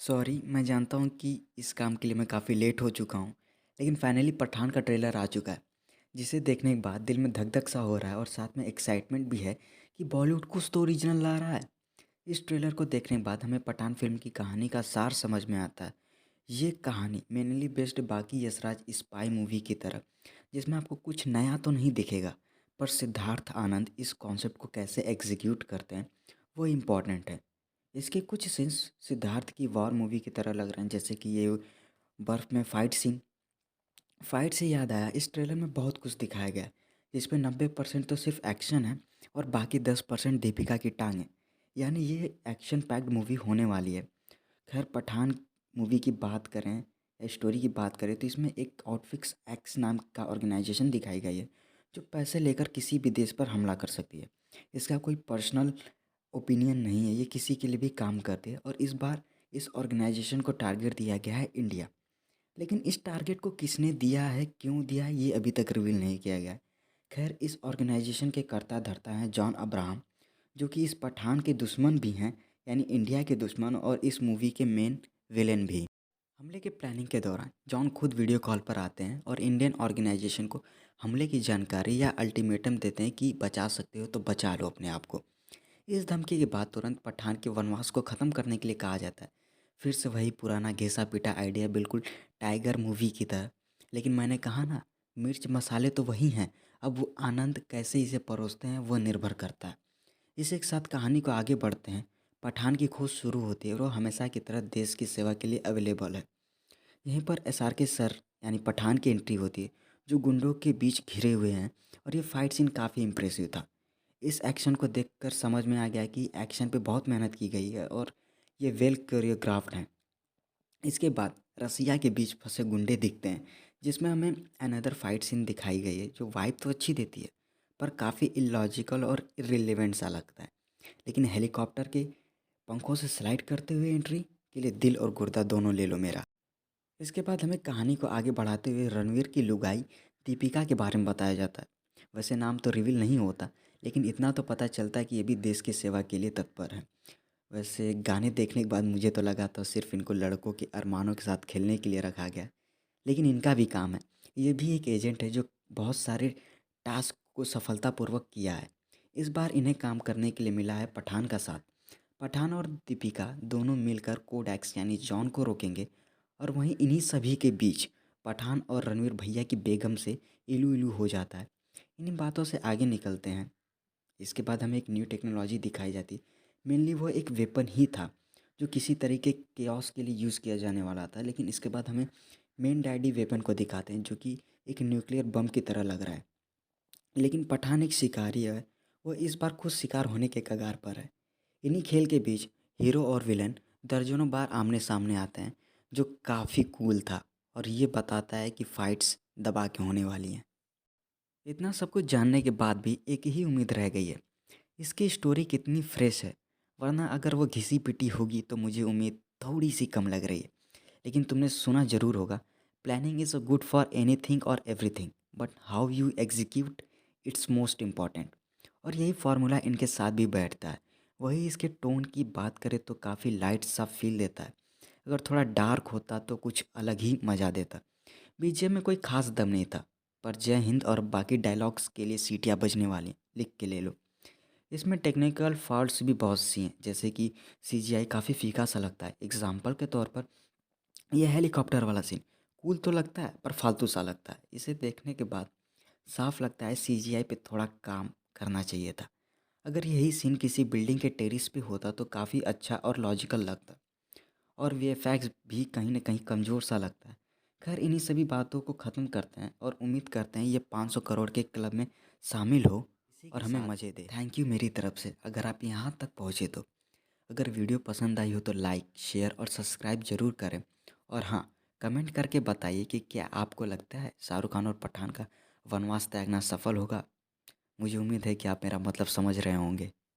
Sorry, मैं जानता हूँ कि इस काम के लिए मैं काफ़ी लेट हो चुका हूँ, लेकिन फाइनली पठान का ट्रेलर आ चुका है, जिसे देखने के बाद दिल में धक-धक सा हो रहा है और साथ में एक्साइटमेंट भी है कि बॉलीवुड कुछ तो ओरिजिनल ला रहा है। इस ट्रेलर को देखने के बाद हमें पठान फिल्म की कहानी का सार समझ में आता है। ये कहानी मेनली बेस्ड बाकी यशराज स्पाई मूवी की तरह, जिसमें आपको कुछ नया तो नहीं दिखेगा, पर सिद्धार्थ आनंद इस कॉन्सेप्ट को कैसे एग्जीक्यूट करते हैं, वो इम्पॉर्टेंट है। इसके कुछ सीन्स सिद्धार्थ की वॉर मूवी की तरह लग रहे हैं, जैसे कि ये बर्फ में फाइट सीन। फाइट से याद आया, इस ट्रेलर में बहुत कुछ दिखाया गया है, जिसमें 90% तो सिर्फ एक्शन है और बाकी 10% दीपिका की टांग है। यानी ये एक्शन पैक्ड मूवी होने वाली है। खैर, पठान मूवी की बात करें या स्टोरी की बात करें तो इसमें एक आउटफिक्स एक्स नाम का ऑर्गेनाइजेशन दिखाई गई है, जो पैसे लेकर किसी भी देश पर हमला कर सकती है। इसका कोई पर्सनल ओपिनियन नहीं है, ये किसी के लिए भी काम करती है और इस बार इस ऑर्गेनाइजेशन को टारगेट दिया गया है इंडिया। लेकिन इस टारगेट को किसने दिया है, क्यों दिया है, ये अभी तक रिवील नहीं किया गया है। खैर, इस ऑर्गेनाइजेशन के कर्ता धर्ता हैं जॉन अब्राहम, जो कि इस पठान के दुश्मन भी हैं, यानी इंडिया के दुश्मन और इस मूवी के मेन विलेन भी। हमले के प्लानिंग के दौरान जॉन खुद वीडियो कॉल पर आते हैं और इंडियन ऑर्गेनाइजेशन को हमले की जानकारी या अल्टीमेटम देते हैं कि बचा सकते हो तो बचा लो अपने आप को। इस धमकी के बाद तुरंत पठान के वनवास को ख़त्म करने के लिए कहा जाता है। फिर से वही पुराना घिसा पिटा आइडिया, बिल्कुल टाइगर मूवी की तरह। लेकिन मैंने कहा ना, मिर्च मसाले तो वही हैं, अब वो आनंद कैसे इसे परोसते हैं वो निर्भर करता है। इसी के साथ कहानी को आगे बढ़ते हैं। पठान की खोज शुरू होती है और वो हमेशा की तरह देश की सेवा के लिए अवेलेबल है। यहीं पर SRK सर यानी पठान की एंट्री होती है, जो गुंडों के बीच घिरे हुए हैं। और ये फाइट सीन काफ़ी इम्प्रेसिव था। इस एक्शन को देखकर समझ में आ गया कि एक्शन पे बहुत मेहनत की गई है और ये वेल कोरियोग्राफ्ड है। इसके बाद रसिया के बीच फंसे गुंडे दिखते हैं, जिसमें हमें अनदर फाइट सीन दिखाई गई है, जो वाइब तो अच्छी देती है, पर काफ़ी इलॉजिकल और इर्रिलेवेंट सा लगता है। लेकिन हेलीकॉप्टर के पंखों से स्लाइड करते हुए एंट्री के लिए दिल और गुर्दा दोनों ले लो मेरा। इसके बाद हमें कहानी को आगे बढ़ाते हुए रणवीर की लुगाई दीपिका के बारे में बताया जाता है। वैसे नाम तो रिवील नहीं होता, लेकिन इतना तो पता चलता है कि ये भी देश की सेवा के लिए तत्पर है। वैसे गाने देखने के बाद मुझे तो लगा था सिर्फ इनको लड़कों के अरमानों के साथ खेलने के लिए रखा गया, लेकिन इनका भी काम है। ये भी एक एजेंट है जो बहुत सारे टास्क को सफलतापूर्वक किया है। इस बार इन्हें काम करने के लिए मिला है पठान का साथ। पठान और दीपिका दोनों मिलकर कोडेक्स यानी जॉन को रोकेंगे। और वहीं इन्हीं सभी के बीच पठान और रणवीर भैया की बेगम से इलू इलू हो जाता है। इन्हीं बातों से आगे निकलते हैं। इसके बाद हमें एक न्यू टेक्नोलॉजी दिखाई जाती है। मेनली वो एक वेपन ही था, जो किसी तरीके केओस के लिए यूज़ किया जाने वाला था। लेकिन इसके बाद हमें मेन डैडी वेपन को दिखाते हैं, जो कि एक न्यूक्लियर बम की तरह लग रहा है। लेकिन पठान एक शिकारी है, वो इस बार खुद शिकार होने के कगार पर है। इन्हीं खेल के बीच हीरो और विलन दर्जनों बार आमने सामने आते हैं, जो काफ़ी कूल था और ये बताता है कि फाइट्स दबा के होने वाली हैं। इतना सब कुछ जानने के बाद भी एक ही उम्मीद रह गई है, इसकी स्टोरी कितनी फ्रेश है। वरना अगर वो घिसी पिटी होगी तो मुझे उम्मीद थोड़ी सी कम लग रही है। लेकिन तुमने सुना ज़रूर होगा, planning is a good for anything और everything, but how you execute it's most important. और यही फार्मूला इनके साथ भी बैठता है। वही इसके टोन की बात करें तो काफ़ी लाइट सा फील देता है। अगर थोड़ा डार्क होता तो कुछ अलग ही मज़ा देता। बीजीएम में कोई खास दम नहीं था, पर जय हिंद और बाकी डायलॉग्स के लिए सीटियाँ बजने वाली हैं, लिख के ले लो। इसमें टेक्निकल फॉल्ट्स भी बहुत सी हैं, जैसे कि CGI काफ़ी फीका सा लगता है। एग्जाम्पल के तौर पर यह हेलीकॉप्टर वाला सीन कूल तो लगता है, पर फालतू सा लगता है। इसे देखने के बाद साफ लगता है CGI पे थोड़ा काम करना चाहिए था। अगर यही सीन किसी बिल्डिंग के टेरिस पे होता तो काफ़ी अच्छा और लॉजिकल लगता। और VFX भी कहीं ना कहीं कमज़ोर सा लगता है। खैर, इन्हीं सभी बातों को ख़त्म करते हैं और उम्मीद करते हैं ये 500 करोड़ के क्लब में शामिल हो इसी और के हमें साथ मज़े दे। थैंक यू मेरी तरफ से, अगर आप यहाँ तक पहुँचे तो। अगर वीडियो पसंद आई हो तो लाइक शेयर और सब्सक्राइब ज़रूर करें। और हाँ, कमेंट करके बताइए कि क्या आपको लगता है शाहरुख खान और पठान का वनवास त्यागना सफल होगा। मुझे उम्मीद है कि आप मेरा मतलब समझ रहे होंगे।